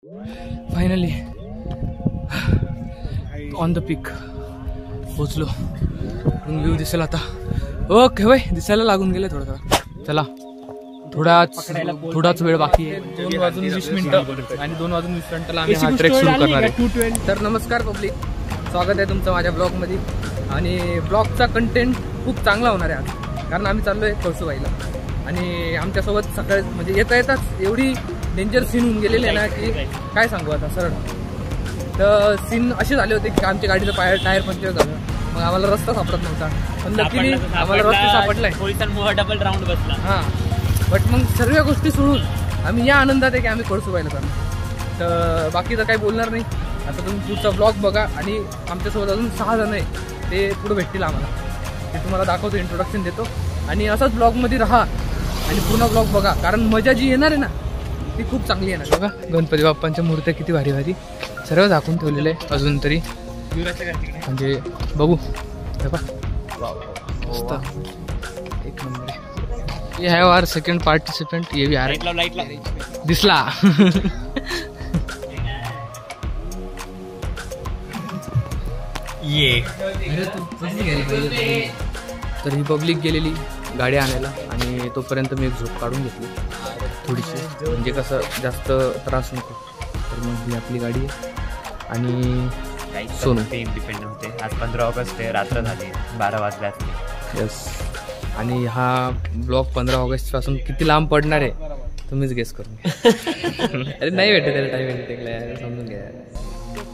Finally on the पीक पोचलो. View दिसेल आता. ओके भाई दिसायला लागून गेले थोडं. चला थोडाच वेळ बाकी आहे. 2:20 आणि 2:20 आम्ही हा ट्रेक सुरू करणार आहे. तर नमस्कार पब्लिक, स्वागत आहे तुमचं माझ्या ब्लॉगमध्ये. आणि ब्लॉगचा कंटेंट खूप चांगला होणार आहे आज, कारण आम्ही चाललो आहे कळसूबाईला. आणि आमच्यासोबत सकाळी म्हणजे येताच एवढी डेंजर सीन होऊन गेलेले ना की काय सांगू आता सरळ. तर सीन असे झाले होते की आमच्या गाडीचं टायर पंक्चर झालं. मग आम्हाला रस्ता सापडत नव्हता, पण नक्की आम्हाला रस्ता सापडलाय. पोलिसांमुळे डबल राऊंड बसला. हां, बट मग सर्व गोष्टी सोडून आम्ही या आनंदात आहे की आम्ही कळसूबाईला जाणार. तर बाकी तर काही बोलणार नाही. आता तुम्ही पुढचा ब्लॉग बघा. आणि आमच्यासोबत अजून 6 जण आहे, ते पुढे भेटतील आम्हाला. ते तुम्हाला दाखवतो, इंट्रोडक्शन देतो. आणि असाच ब्लॉगमध्ये राहा आणि पूर्ण ब्लॉग बघा, कारण मजा जी येणार आहे ना ती खूप चांगली येणार. बघा गणपती बाप्पांच्या मूर्त्या किती भारी भारी सर्व झाकून ठेवलेले आहे अजून तरी. म्हणजे बघू मस्त एक नंबर. ये है आवर सेकंड पार्टिसिपेंट. ये भी आ रहा है, दिसला. ये तर ही पब्लिक गेलेली गाडी आणायला, आणि तोपर्यंत मी एक झोप काढून घेतली थोडीशी, म्हणजे कसं जास्त त्रास नको. तर मग ही आपली गाडी आहे. आणि सोनू इंडिपेंडंट होते. आज 15 ऑगस्ट आहे, रात्र झाली, 12 वाजले असते. यस. आणि हा ब्लॉग 15 ऑगस्ट पासून किती लांब पडणार आहे तुम्हीच गेस करून घ्या. अरे नाही भेटत त्याला टाईम भेटला, समजून घ्या.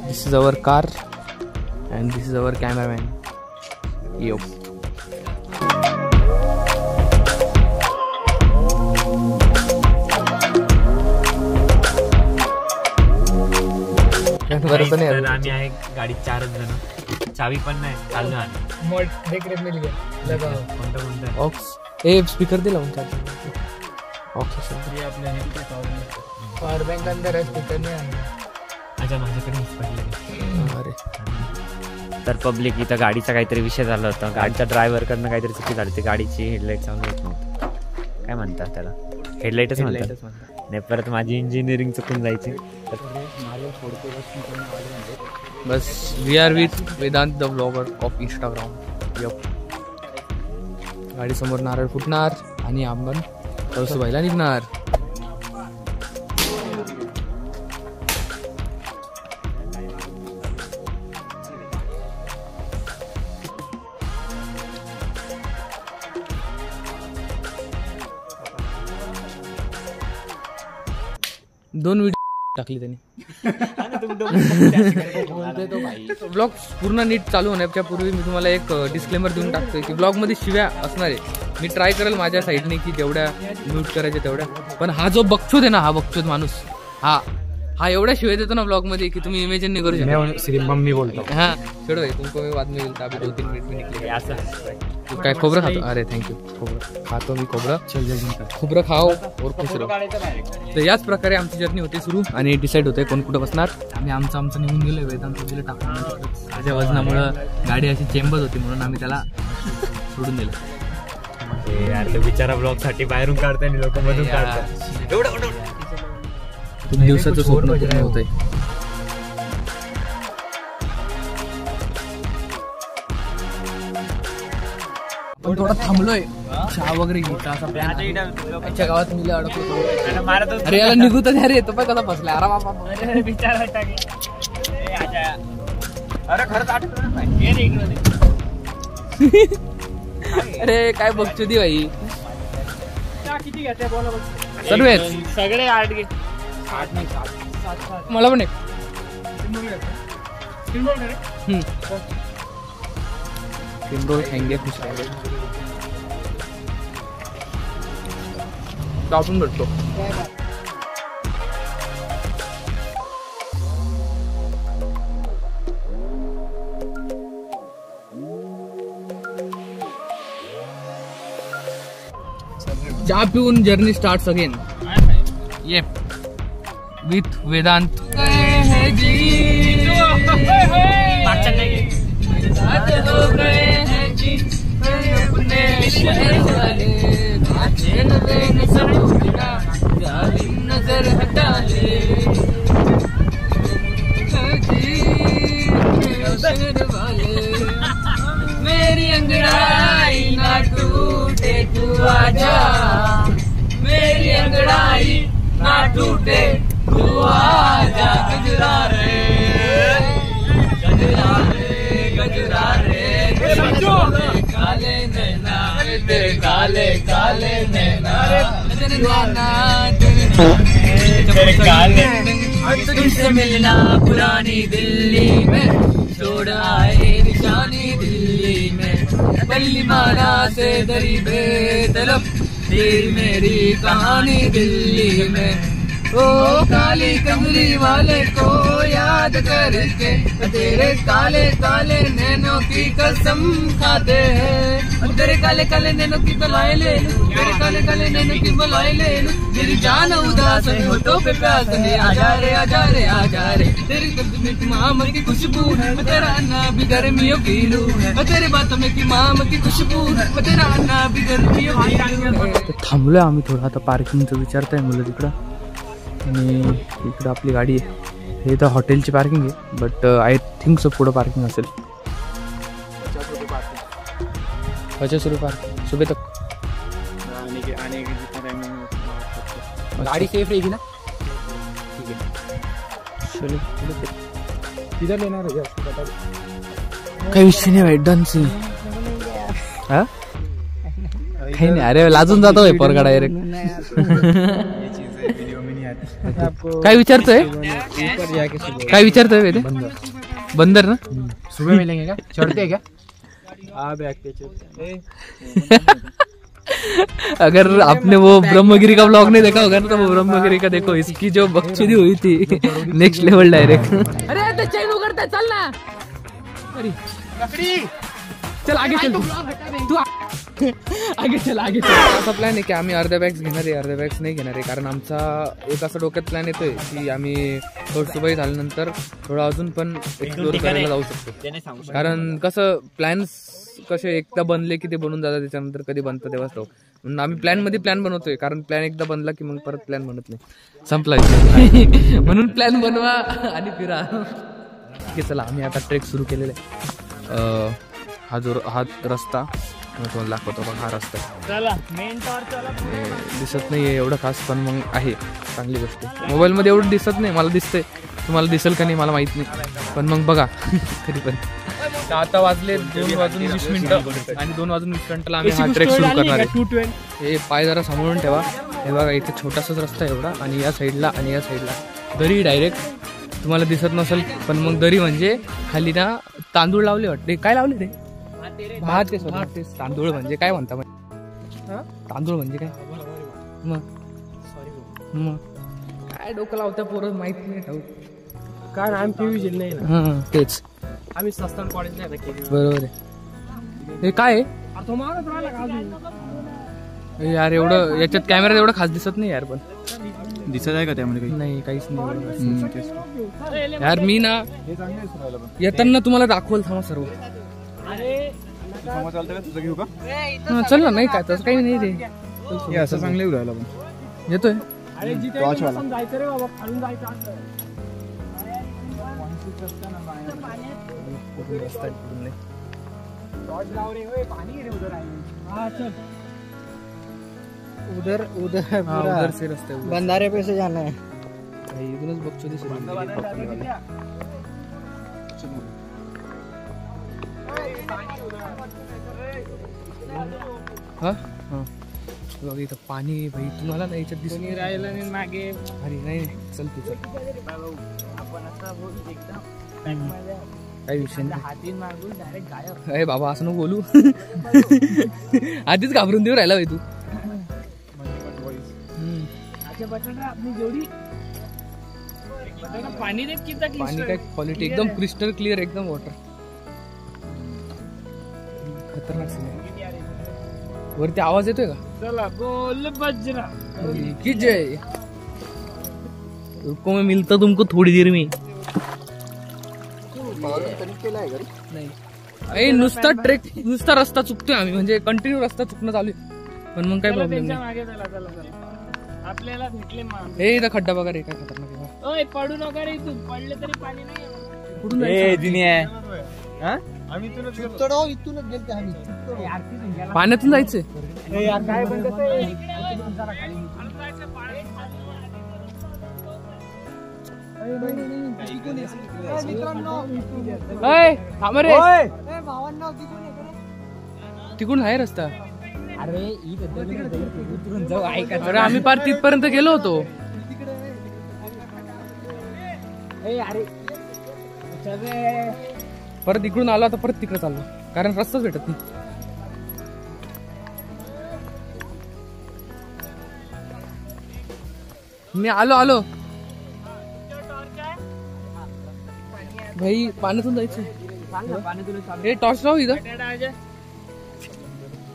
This is our car and this is our cameraman. यो आम्ही आहे गाडीत 4 जण. चावी पण नाही, चालू आहे. ए स्पीकर दे लावून ऑक्स पॉवर बँक अंदर आहे, स्पीकर नाही आहे. अच्छा, माझ्याकडे. अरे तर पब्लिक इथं गाडीचा काहीतरी विषय झाला होता. गाडीच्या ड्रायव्हरकडनं काहीतरी चुकी झाली. ती गाडीची हेडलाईट चालू होत नव्हतं. काय म्हणतात त्याला? हेडलाईटच म्हणतात. नाही, परत माझी इंजिनिअरिंग चुकून जायची. बस we are with Vedant the blogger of Instagram. Yup. गाडीसमोर नारळ फुटणार आणि आपण कळसूबाईला निघणार. दोन व्हिडिओ टाकली त्यांनी. ब्लॉग पूर्ण नीट चालू होण्याच्या पूर्वी मी तुम्हाला एक डिस्क्लेमर देऊन टाकतोय की ब्लॉगमध्ये शिव्या असणार आहे. मी ट्राय करेल माझ्या साईडने की जेवढ्या म्यूट करायच्या तेवढ्या. पण हा जो बघचोद आहे ना, हा बघचोद माणूस, हा एवढ्या शिवाय देतो ना ब्लॉग मध्ये की तुम्ही इमेजिन नाही करू शकता. मम्मी बोलतो. हाँ छोड़ो भाई, तुमको मैं बाद में मिलता. अभी 2-3 मिनट में निकले. असं काय खोबरं खातो? अरे थँक्यू. खोबरं खातो मी. खोबरं खाओ और खुश राहो. तर याच प्रकारे आमची जर्नी होते सुरू. आणि डिसाईड होते कोण कुठं बसणार. आम्ही आमचं निघून गेलो. वेदांत दिलं टाकून. माझ्या वजनामुळं गाडी अशी चेंबत होती म्हणून आम्ही त्याला सोडून दिलं. यार तो बिचारा ब्लॉग साठी बाहेरून काढताय आणि लोक मधून काढतात. एवढं खूप दिवसाचं स्वप्न पूर्ण होतंय. पण थोडा थांबलोय चहा वगैरे घ्यायचा असा आमच्या गावात मी अडकलो. अरे याला निघू तर अरे येतो पण कसा बसलाय. अरे बाबा बिचारा अरे खरंच आठवत अरे काय बघतो दी भाई. किती घ्यायचं बोला. सर्व सगळे 8 घे. 8 नाही 7. मला पण एक रोल खाएंगे, खुश रहेंगे. दाबून भेटतो. चहा पिऊन जर्नी स्टार्ट्स अगेन. ये विथ वेदांत. नजर हटा ले टूटे तू आजा गजरा रे गजरा रे गजरा रे काले नैना तेरे काले काले नैना तेरे नैना तेरे काले तुझसे मिलना पुरानी दिल्ली में छोड़ आए निशानी दिल्ली में बल्ली माना से दरी बेतलब तेरी मेरी कहानी दिल्ली में ओ काली कमली वाले को याद करके तेरे काले काले नैनों की कसम खाते हैं तेरे काले काले नैनों की बलाई ले लूं तेरे काले काले नैनों की बलाई ले लूं मेरी जान उदास है होठों पे प्यास ले आजा रे आजा रे आजा रे तेरी कब्ज में की माम की खुशबू मैं तेरा अन्ना भी गर्मियों की लूं मैं तेरे बातों में की माम की खुशबू मैं तेरा अन्ना भी गर्मियों की लूं थांबलोय आम्ही थोडं आता पार्किंगचं विचारताय मुलं तिकडं आणि इकडं आपली गाडी आहे हे तर हॉटेलची पार्किंग आहे बट आय थिंक सो पुढं पार्किंग असेल 50 रुपये पार्किंग सुबह तक गाड़ी सेफ रहेगी ना ठीक है चलो किधर लेना है काही विषय नाही भाई डन सी हाँ काही नाही अरे लाजून जातो पोरगा डायरेक्ट काय विचारतोय काय विचारतोय ते बंदर ना सुबह मिलेंगे क्या चढ़ते क्या अगर आपने वो ब्रह्मगिरी का ब्लॉग नहीं देखा होगा ना तो वो ब्रह्मगिरी का देखो इसकी जो बकचोदी हुई थी नेक्स्ट लेवल डायरेक्ट अरे तो चैन उगड़ता चल ना अरे चल आगे चल तू आगे चल आगे चल असा प्लॅन आहे की आम्ही अर्ध्या बॅग्स घेणार आहे अर्ध्या बॅग्स नाही घेणार आहे कारण आमचा एक असा डोक्यात प्लॅन येतोय की आम्ही थोडं झाल्यानंतर थोडं अजून पण एक्सप्लोर करायला जाऊ शकतो कारण कसं प्लॅन्स कसे एकदा बनले की ते बनून जातात त्याच्यानंतर कधी बनतं तेव्हाच राहू म्हणून आम्ही प्लॅन मध्ये प्लॅन बनवतोय कारण प्लॅन एकदा बनला की मग परत प्लॅन बनत नाही संपला म्हणून प्लॅन बनवा आणि फिरा ठीक आहे चला आम्ही आता ट्रेक सुरू केलेला आहे हा रस्ता तुम्हाला दाखवतो बघा हा रस्ता दिसत नाहीये एवढं खास पण मग आहे चांगली गोष्ट मोबाईल मध्ये एवढं दिसत नाही मला दिसतंय तुम्हाला दिसेल का नाही मला माहित नाही पण मग बघा तरी पण आता वाजले 2:20 आणि 2:20 आम्ही हा ट्रेक सुरू करणार आहे हे पाय जरा सांभाळून ठेवा हे बघा इथे छोटासाच रस्ता एवढा आणि या साईडला दरी डायरेक्ट तुम्हाला दिसत नसेल पण मग दरी म्हणजे खाली ना तांदूळ लावले वाटते काय लावले ते भात तांदूळ म्हणजे काय म्हणता तांदूळ म्हणजे काय मग काय डोकं लावता पोरं माहित नाही ठाऊक कारण आम्ही PVG नाही ना तेच आम्ही सस्तान कॉलेजला बरोबर आहे हे काय यार एवढं याच्यात कॅमेरा एवढं खास दिसत नाही यार पण दिसत आहे का त्यामध्ये काही नाही काहीच नाही यार मी ना येताना तुम्हाला दाखवल थांबा सर्व चल ना नाही काय तसं काही नाही रे असं चांगलं येऊ राहिला पण येतोय उधर से रास्ते बंधारे पे से जाना है इधूनच बघतो बघ इथं पाणी भाई तुम्हाला नाही याच्यात दिसून राहिलं नाही मागे अरे नाही चल तू चल काही विषय नाही हाती मागून डायरेक्ट गायब अरे बाबा असं नको बोलू आधीच घाबरून देऊ राहिला भाई तू पाणी काय क्वालिटी एकदम क्रिस्टल क्लिअर एकदम वॉटर खतरनाक वरती आवाज येतोय का चला बोल बजरा की जय रुको मैं मिलता तुमको थोड़ी देर में नाही नुसता ट्रेक नुसता रस्ता चुकतोय आम्ही म्हणजे कंटिन्यू रस्ता चुकणं चालू आहे पण मग काय प्रॉब्लेम नाही आपल्याला भेटले हे इथं खड्डा बघा रे काय खतरनाक ओय पडू नका रे तू पडले तरी पाणी नाही कुठून पाण्यातून जायचंय थांब रे, तिकडून आहे रस्ता. अरे उतरून जाऊ ऐका. अरे आम्ही पार तिथपर्यंत गेलो होतो. अरे परत इकडून आलो, आता परत तिकडे चाललो कारण रस्ताच भेटत नाही. मी आलो भाई, पाण्यातून जायचं. हे टॉर्च लाव इथं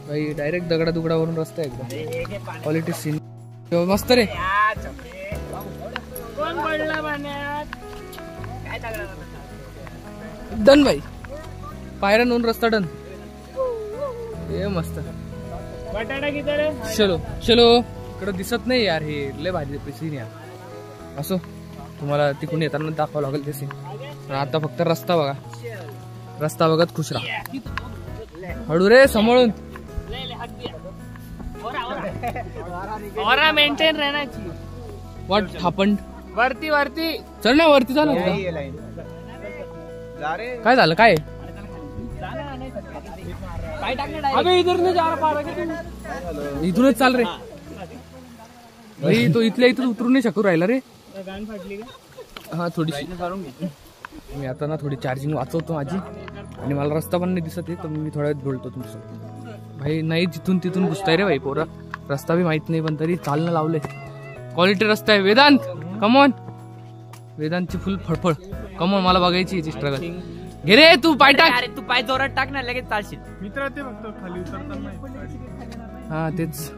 भाई, डायरेक्ट दगडा दुगडावरून रस्ता एकदम क्वालिटी सीन मस्त रे. कोण पडला पाण्यात? डन भाई, पायऱ्या नोंद रस्ता डन. हे मस्त. बटाटा किती रे? चलो इकडं दिसत नाही यार, हे लय भाजी सीन यार. असो, तुम्हाला तिकडून येताना दाखवावं लागेल ते सीन. आता फक्त रस्ता बघा, रस्ता बघत खुश राहा. हळू रे, सांभाळून. और मेंटेन रहना चाहिए. What happened? वरती चल ना, वरती जा ना. काय झालं? काय अबे इधर नहीं जा रहा पाड़ा. इथूनच चाल रे भाई. तो इथल्या इथून उतरून नाही शकू राहिला रे. गाण फाटली का? हा, थोडीशी. मी आता ना थोडी चार्जिंग वाचवतो माझी, आणि मला रस्ता पण नाही दिसत आहे, तर मी थोड्या वेळात बोलतो तुमचं. भाई नाही, जिथून तिथून घुसताय रे भाई पोरा. रस्ता बी माहित नाही, पण तरी चालणं लावलंय. क्वालिटी रस्ता आहे. वेदांत कमॉन, वेदांतची फुल फळफळ. कमॉन, मला बघायची याची स्ट्रगल. घे रे तू, पाय टाक. अरे तू पाय जोरात टाक ना, लगेच चालशील. मित्र ते फक्त खाली उतरताना. हा तेच.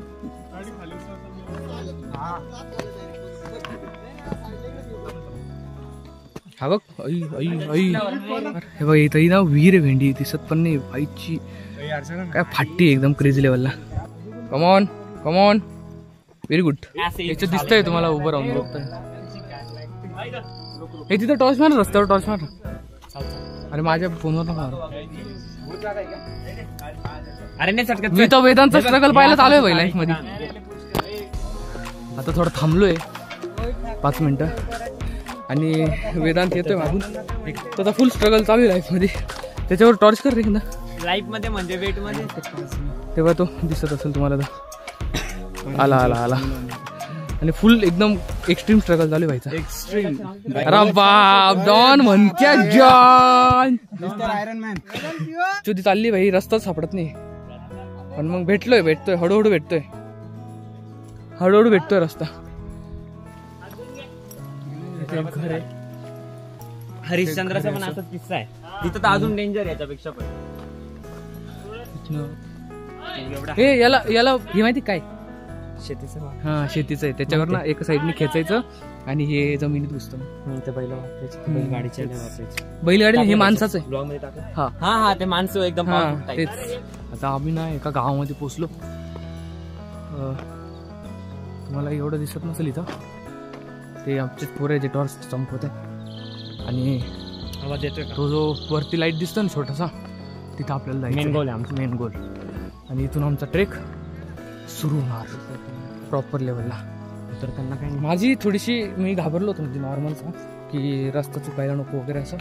हा बघ, हे बघ, इथं ना विहीर आहे. भेंडी दिसत पण नाही बाईची, काय फाटी एकदम क्रेझी लेवलला. Come on very good. याच्यात दिसतंय तुम्हाला उभं राहून बघताय. हे तिथं टॉर्च मार, रस्त्यावर टॉर्च मार. अरे माझ्या फोनवर नका मारू. अरे नाही सटकत. मी तर वेदांचा स्ट्रगल पाहायला चालू आहे भाई लाईफ मध्ये. आता थोडं थांबलोय 5 मिनिटं, आणि वेदांत येतोय मागून. त्याचा फुल स्ट्रगल चालू आहे लाईफ मध्ये. त्याच्यावर टॉर्च कर रे ना लाईफ मध्ये, म्हणजे वेट मध्ये. तेव्हा तो दिसत असेल तुम्हाला. तर आला आणि फुल एकदम एक्स्ट्रीम स्ट्रगल चालू व्हायचा. अरे बाप, डॉन म्हणत्या जॉन चुदी चालली भाई. रस्ताच सापडत नाही, पण मग भेटतोय हळूहळू भेटतोय रस्ता. घर आहे. हरिश्चंद्राचा पण असाच किस्सा आहे. तिथं तर अजून डेंजर याच्यापेक्षा पण. हे याला हे माहिती काय? शेतीचं. हा, शेतीचं आहे. त्याच्यावर ना एका साईडने खेचायचं आणि हे जमिनीत घुसतं. बैलगाडी हे माणसाचं आहे. हा ते माणसं एकदम. तेच. आता आम्ही ना एका गावामध्ये पोहोचलो. तुम्हाला एवढं दिसत नसेल इथं. ते आमचे पोरं जे टॉर्च चमकवत आहे, आणि आवाज येतोय. तो जो वरती लाईट दिसतो ना छोटासा, तिथं आपल्याला जायचं. मेन गोल आहे आमचा. Main goal. आणि इथून आमचा ट्रेक सुरू होणार प्रॉपर लेवलला. उतरताना काय माझी थोडीशी मी घाबरलो होतो, म्हणजे नॉर्मलचा, की रस्ता चुकायला नको वगैरे असं.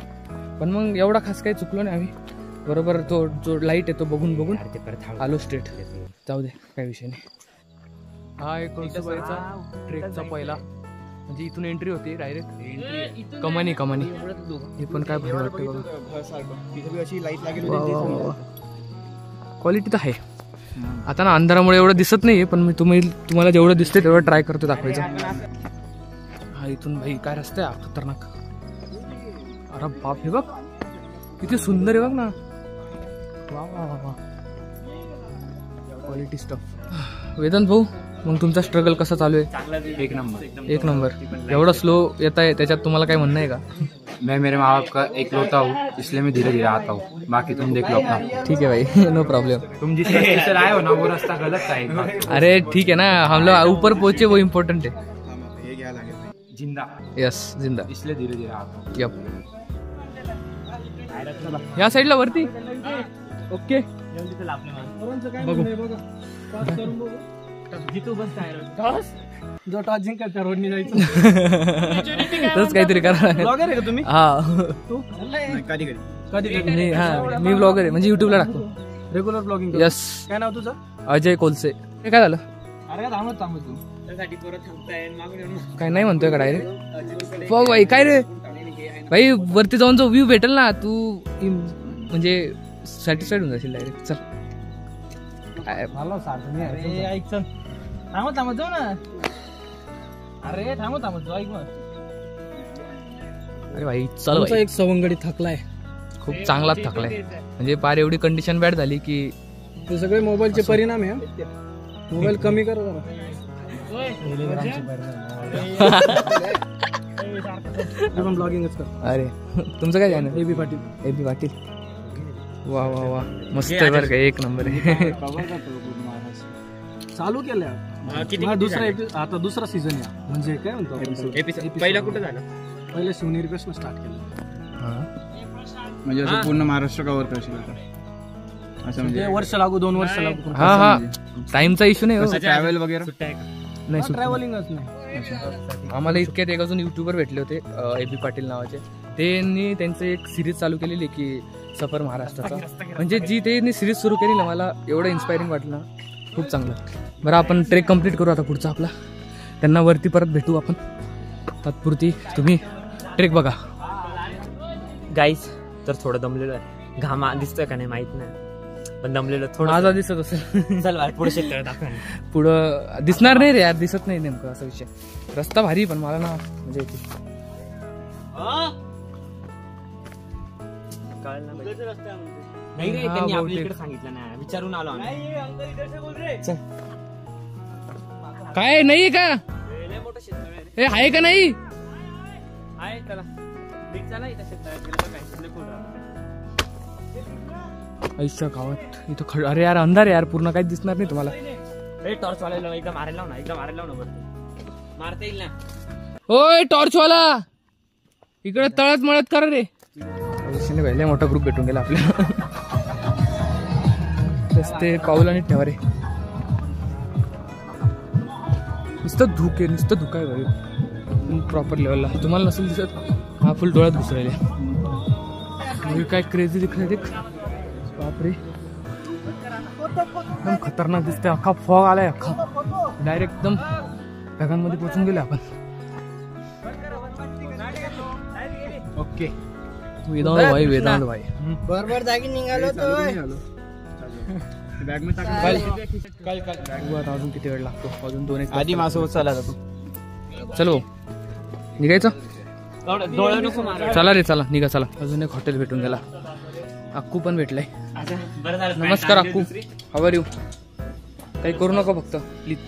पण मग एवढा खास काही चुकलो नाही आम्ही. बरोबर तो जो लाईट आहे तो बघून आलो स्ट्रेट. जाऊ दे, काही विषय नाही. हा एक ट्रेकचा पहिला, म्हणजे इथून एंट्री होती डायरेक्ट. कमानी हे पण काय भारी वाटतं बघा. क्वालिटी तर आहे. आता ना अंधारामुळे एवढं दिसत नाहीये, पण मी तुम्हाला जेवढं दिसतंय तेवढं ट्राय करतो दाखवायचं. हा इथून भाई काय रस्ता आहे खतरनाक. अरे बाप, हे बघ किती सुंदर आहे बघ ना. वा क्वालिटी स्टफ. वेदांत भाऊ, मग तुमचा स्ट्रगल कसा चालू आहे? एक नंबर. एवढं स्लो येत आहे, त्याच्यात तुम्हाला काय म्हणणं आहे का? मैं मेरे माँ बाप का इकलौता हूँ, इसलिए मैं धीरे धीरे आता हूँ. बाकी तुम देख लो अपना. ठीक है भाई, नो प्रॉब्लम. तुम जिस रास्ते से आए हो ना, वो रास्ता गलत था. अरे ठीक है ना, हम लोग ऊपर पहुंचे, वो इम्पोर्टेंट है. जिंदा. यस, जिंदा. इसलिए धीरे धीरे आता हूँ. यप. या साईडला वरती. ओके, बघू. जो टॉस जिंकल त्या रोडनी जायचं. तसंच काहीतरी करा. ब्लॉगर आहे का तुम्ही? हा तू कधी हा मी ब्लॉगर आहे म्हणजे युट्यूबला टाकतो रेग्युलर ब्लॉगिंग. यस. काय नाव तुझं? अजय कोलसे. हे काय झालं? अरे काय थांबत तू काय नाही म्हणतोय का डायरेक्ट? बघ भाई काय रे भाई वरती जाऊन जो व्ह्यू भेटेल ना तू म्हणजे सॅटिस्फाईड होऊन जाशील डायरेक्ट. चल मला सांगतो मी. अरे ऐक चल थांबत जाऊ ना. अरे थांबत जाऊ ऐक मग. अरे भाई चल भाई. एक सवंगडी थकलाय. खूप चांगलाच थकलाय म्हणजे पार एवढी कंडिशन बॅड झाली की ते सगळे मोबाईलचे परिणाम आहे. मोबाईल कमी कर जरा. ब्लॉगिंगच कर. अरे तुमचं काय channel? AB Patil. AB Patil. वा वा वा मस्त आहे बरं का. एक नंबर आहे. चालू केलं आता दुसरा सीझन आहे म्हणजे काय म्हणतो पहिला कुठं झालं? पहिल्या शिवनेरी पासून स्टार्ट केलं. म्हणजे असं पूर्ण महाराष्ट्र कव्हर करशील आता असं म्हणजे वर्ष लागू 2 वर्ष लागू. हा हा टाइमचा इश्यू नाही हो. ट्रॅव्हल वगैरे नाही ट्रॅव्हलिंगच नाही. आम्हाला इतक्यात एक अजून युट्यूबर भेटले होते एबी पाटील नावाचे. त्यांनी त्यांचं एक सिरीज चालू केलेली की सफर महाराष्ट्राचा. म्हणजे जी त्यांनी सिरीज सुरू केली ना मला एवढं इन्स्पायरिंग वाटलं ना. खूप चांगलं. बरं आपण ट्रेक कम्प्लीट करू आता पुढचा आपला. त्यांना वरती परत भेटू आपण. तात्पुरती तुम्ही ट्रेक बघा. गाईस तर थोडं दमलेलो आहे. घामा दिसतोय का नाही माहित नाही पण दमलेलो थोडं. माझा दिसत असेल. चल पुढे शेतकरी दाखवा. पुढं दिसणार नाही रे यार. दिसत नाही नेमकं असा विषय. रस्ता भारी पण मला ना म्हणजे नाही रे त्यांनी आपल्या इकडे सांगितलं ना. विचारून आलो आम्ही. काय नाही का हे आहे का नाही? ऐसा गावात इथं अरे यार अंधार यार पूर्ण काहीच दिसणार नाही तुम्हाला. टॉर्च वाला एकदा मारायला ना. एकदा मारायला ना मारता येईल ना. ओय टॉर्च वाला इकडे तळत मळत करा रे. लय मोठा ग्रुप भेटून गेला आपल्याला. रस्ते पाऊल आणि ठेवा रे. नुसतं धुके नुसतं धुका आहे भाई प्रॉपर लेवलला. तुम्हाला नसेल दिसत हा फुल डोळ्यात घुसरायले. काय क्रेझी दिखत देख बापरे. एकदम खतरनाक दिसते. अख्खा फॉग आलाय. अख्खा डायरेक्ट एकदम ढगांमध्ये पोहोचून गेले आपण. ओके वेदांत भाई वेदांत भाई बरोबर जागी निघालो तो. बॅग में अजून किती वेळ लागतो? अजून 2 एक आधी माझ्यासोबत चालला तू. चलो निघायचं. चला रे चला निघा चला. अजून एक हॉटेल भेटून गेला. अक्कू पण भेटलाय. नमस्कार अक्कू. How are you? काही करू नका फक्त प्लीज.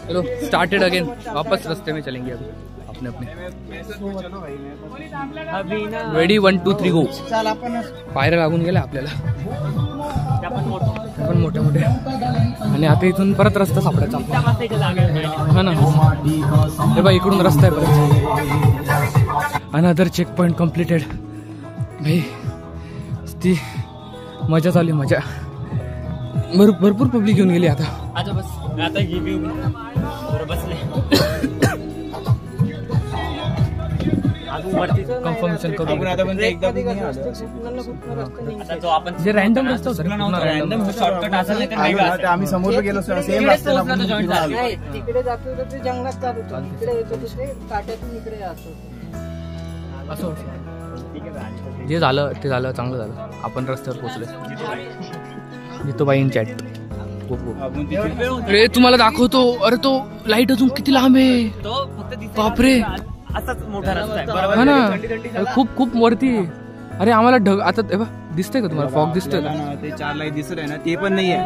चलो स्टार्टेड अगेन. वापस रस्ते में चलेंगे अभी अपने अपने. रेडी 1 2 3 गो. पायऱ्या लागून गेल्या आपल्याला पण मोठ्या मोठ्या. आणि आता इथून परत रस्ता सापडायचा हा ना. हे बघ इकडून रस्ता आहे परत. Another check point completed. भाई ती मजा चालली मजा. भरपूर पब्लिक घेऊन गेली आता. कन्फर्मेशन करू. जे रॅन्डम रस्ता होता आम्ही समोर गेलो सेम रस्त्याला तिकडे जातो तर ते जंगलात जात होतो. इकडे येतो ते काट्यातून इकडे जातो. असं जे झालं ते झालं. चांगलं झालं. आपण रस्त्यावर पोहोचलो. येतो बाई इन चॅट. अरे तुम्हाला दाखवतो. अरे तो लाईट अजून किती लांब आहे. बापरे असाच मोठा रस्ता आहे. हा ना खूप वरती. अरे आम्हाला ढग आता दिसतंय का तुम्हाला? फॉग दिसतोय का? ते 4 लाईट दिसत आहे ना ते पण नाहीये.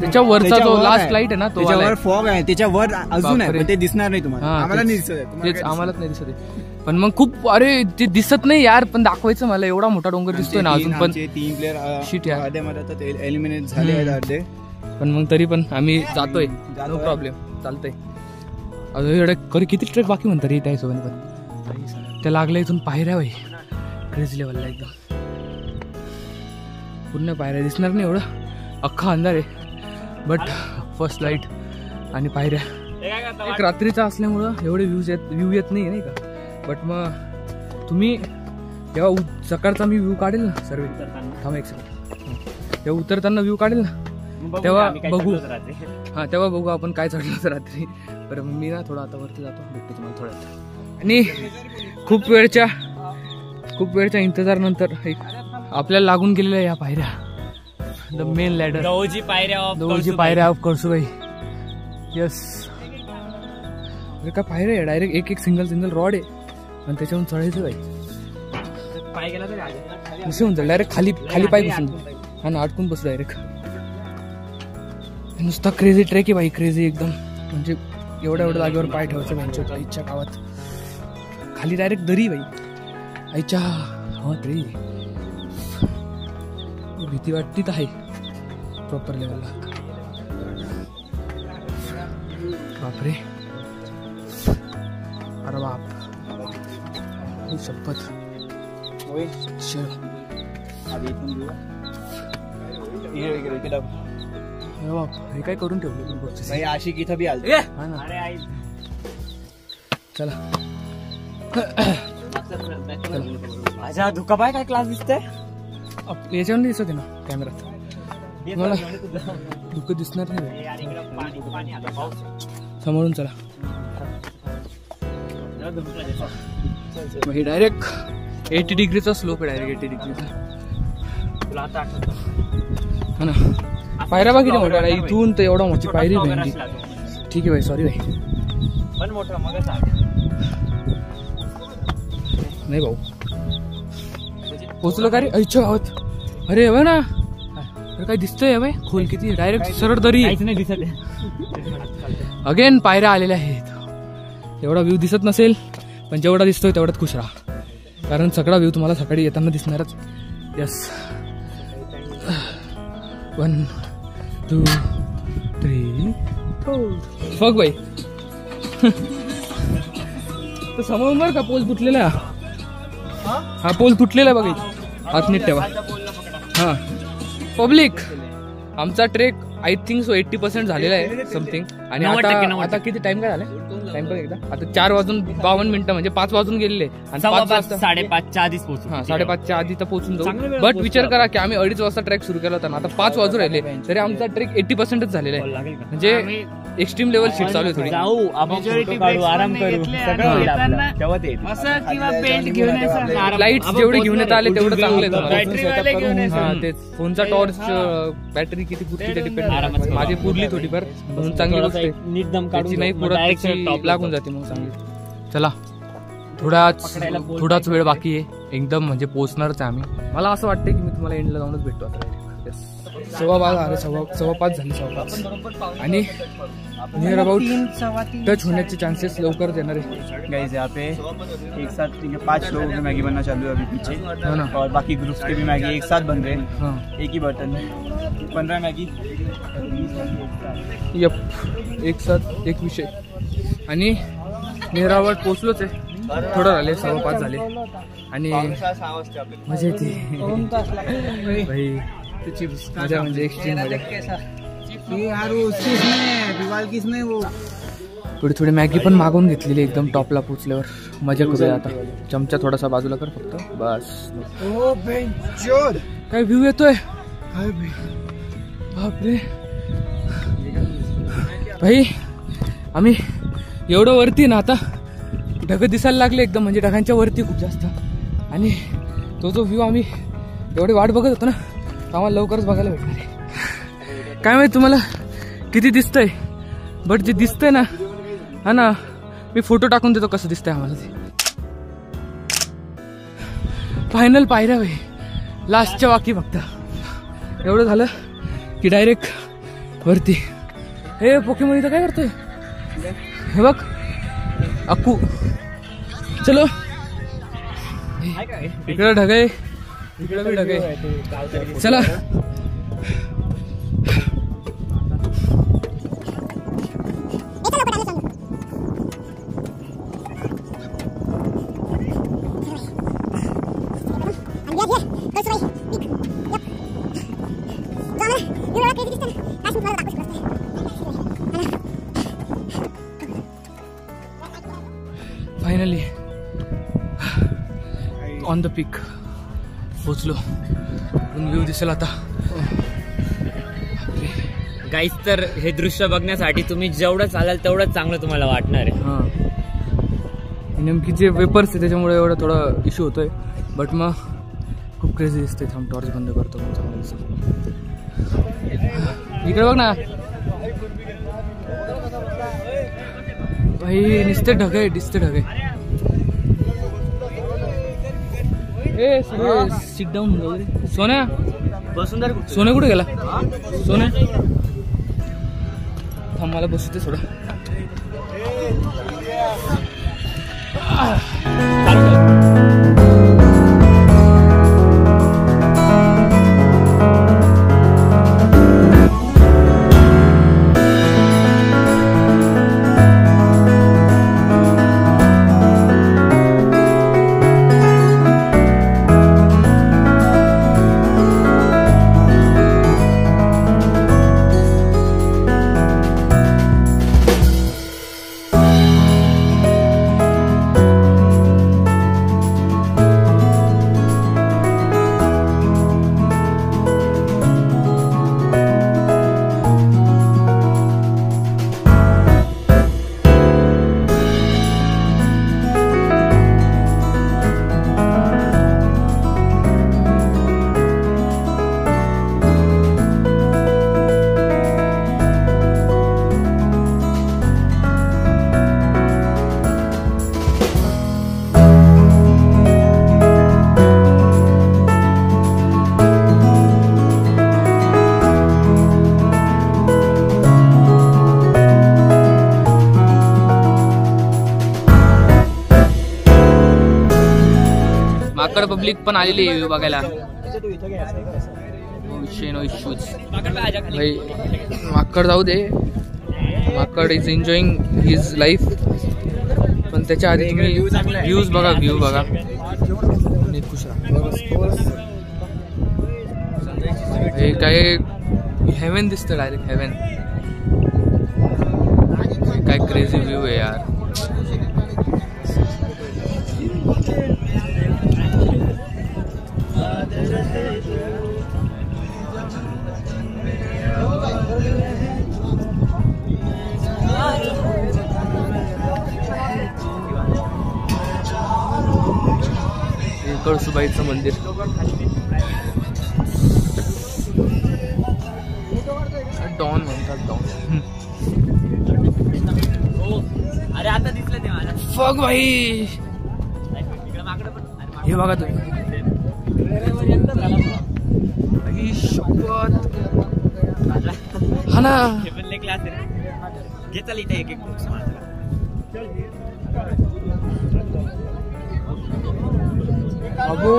त्याच्या वरचा जो लास्ट लाईट आहे ना तो त्याच्यावर फॉग आहे. त्याच्यावर अजून आहे पण ते दिसणार नाही तुम्हाला. आम्हाला नाही दिसत. तेच आम्हालाच नाही दिसत. पण मग खूप अरे ते दिसत नाही यार. पण दाखवायचं मला. एवढा मोठा डोंगर दिसतोय ना अजून पण. 3 प्लेयर शीट यार मध्ये एलिमिनेट झाले आहेत अर्धे. पण मग तरी पण आम्ही जातोय. नो प्रॉब्लेम चालतंय. अजून किती ट्रेक बाकी म्हणतात रे त्या हिशोबाने. पण त्या लागल्या इथून पायऱ्या भाई क्रेझी लेवलला एकदम. पूर्ण पायऱ्या दिसणार नाही एवढं. अख्खा अंधार आहे बट फर्स्ट लाईट आणि पायऱ्या. एक रात्रीचा असल्यामुळं एवढे व्ह्यू येत नाही का. बट मग तुम्ही जेव्हा सकाळचा मी व्ह्यू काढेल ना सर्व थांबा एक सेकंड, जेव्हा उतरताना व्ह्यू काढेल ना तेव्हा बघू. हां तेव्हा बघू आपण काय चढलं होतं रात्री. बरं मी ना थोडं आता वरती जातो, भेटतो तुम्हाला थोड्यात. आणि खूप वेळच्या इंतजारनंतर एक आपल्याला लागून गेलेल्या या पायऱ्या, द मेन लॅडर, दौजी पायऱ्या ऑफ कळसुबाई. यस काय पायऱ्या आहे, डायरेक्ट एक सिंगल रॉड आहे आणि त्याच्यावरून चढायचं बाई. पाय गेला तरी कसं होऊन जाईल, डायरेक्ट खाली पाय बसून आणि अडकून बसू डायरेक्ट. नुसता क्रेझी ट्रेक आहे बाई, क्रेझी एकदम. म्हणजे एवढ्या जागेवर पाय ठेवायचं त्यांच्या आईच्या गावात. खाली डायरेक्ट दरी बाई आईच्या गावात रे. भीती वाटतीच आहे प्रॉपर लेवलला. बापरे, अरे बाप, शपथ. हे काय करून ठेवलं आशिक इथं बी आले. चला माझा धुका पाय काय क्लास दिसतंय याच्यावर दिसत आहे ना कॅमेरात. मला धुकं दिसणार नाही, समोरून चला. हे डायरेक्ट 80 डिग्रीचा स्लोप आहे, डायरेक्ट 80 डिग्रीचा. हा ना, पायऱ्या बघ किती मोठ्या, इथून तर एवढा मोठी पायरी भेंडी. ठीक आहे भाई, सॉरी भाई. नाही भाऊ पोचलो का रे आईच्या गावात. अरे हवं ना, काय दिसतंय भाई खोल किती, डायरेक्ट सरळ दरी नाही दिसत. अगेन पायऱ्या आलेल्या आहेत. एवढा व्ह्यू दिसत नसेल पण जेवढा दिसतोय तेवढ्यात खुश राहा, कारण सगळा व्ह्यू तुम्हाला सकाळी येताना दिसणारच. यस, 1 2 3 4 बघ बाई. तर समोरून बरं का पोल तुटलेला, हा पोल तुटलेला बघा, हात नीट ठेवा. हा पब्लिक, आमचा ट्रेक आय थिंक सो 80% झालेला आहे समथिंग. आणि आता किती टाइम काय झालाय, टाइम बघ एकदा. आता 4:52 म्हणजे 5 वाजून गेलेले आणि 5:30च्या आधीच पोहोचू. हा 5:30च्या आधी तर पोहोचून जाऊ. बट विचार करा की आम्ही 2:30 वाजता ट्रेक सुरू केला होता ना, आता 5 वाजून राहिले तरी आमचा ट्रेक 80%च झालेला आहे. म्हणजे एक्स्ट्रीम लेवल शीट चालू आहे थोडी. जाऊ आपण आराम करू, लाईट्स जेवढे घेऊन येत आले तेवढं चांगलं आहे. हा तेच, फोनचा टॉर्च बॅटरी किती पुरती ते डिपेंड. माझी पुरली थोडीफार म्हणून चांगली गोष्ट आहे. त्याची नाही पुरत लागून जाते मग चांगली. चला थोडाच वेळ बाकी आहे, एकदम म्हणजे पोहोचणारच आहे आम्ही. मला असं वाटतं की मी तुम्हाला एंडला जाऊनच भेटतो आता. 5:15 झाले, 5:15 आणि नियर अबाउट टच होण्याचे चांसेस लवकर देणार है. गाइस यहाँ पे एक साथ 5 लोगों की मैगी बनना चालू है अभी पीछे, है ना, और बाकी ग्रुप्स के भी मैगी एक साथ बन रहे हैं. हाँ, एक ही बर्तन में 15 मैगी. यप, एक साथ एक विषय. आणि नियर अबाउट पोचलोच आहे, थोडं झाले, 5:15 झाले आणि मजा येते भाई. मजा म्हणजे एक्स्ट्रीम मजा. थोडी मॅगी पण मागवून घेतलेली एकदम टॉपला पोचल्यावर. मजा करूया आता. चमचा थोडासा बाजूला कर फक्त, बस. काय व्ह्यू येतोय बापरे भाई. आम्ही एवढं वरती ना, आता ढग दिसायला लागले एकदम, म्हणजे ढगांच्या वरती खूप जास्त. आणि तो जो व्ह्यू आम्ही एवढी वाट बघत होतो ना, आम्हाला लवकरच बघायला भेटणार आहे. काय माहिती तुम्हाला किती दिसतंय, बट जे दिसतंय ना, हा ना, मी फोटो टाकून देतो कसं दिसतंय आम्हाला ते. फायनल पायऱ्या भाई, लास्टच्या बाकी फक्त. एवढं झालं की डायरेक्ट वरती. हे पोकेमॉन इथं काय करतोय, हे बघ अक्कू. चलो, इकडं ढग आहे, इकडं भी ढग आहे. चला ऑन द पीक पोचलो. व्ह्यू दिसेल आता. गाईस तर हे दृश्य बघण्यासाठी तुम्ही जेवढं चालाल तेवढं चांगलं तुम्हाला वाटणार आहे. हां नेमकी जे वेपर्स आहे त्याच्यामुळे एवढा थोडा इश्यू होतोय. बट मग खूप क्रेझी दिसते. थांब टॉर्च बंद करतो. चांगलं दिसत. इकडे बघ ना भाई. नुसते ढग आहे. दिसते ढग आहे. ए सगळे सिट डाऊन वगैरे. सोन्या सोन्या कुठे गेला? सोन्या थांब मला बसते थोडं. माकड पब्लिक पण आलेली आहे बघायला. No issues. माकड जाऊ दे. माकड इज एन्जॉईंग हिज लाईफ. पण त्याच्या आधी तुम्ही व्ह्यूज बघा. व्ह्यू बघा. खुश राहा. हे काय हेवन दिसतं डायरेक्ट. हेवन. काय क्रेझी व्ह्यू आहे यार. कळसुबाईचं मंदिर. डॉन म्हणतात. डॉन. अरे आता दिसलं ते मला. फक भाई. हे बघा तुम्ही. हा ना. क्लास घे चल इथे एक एक अगो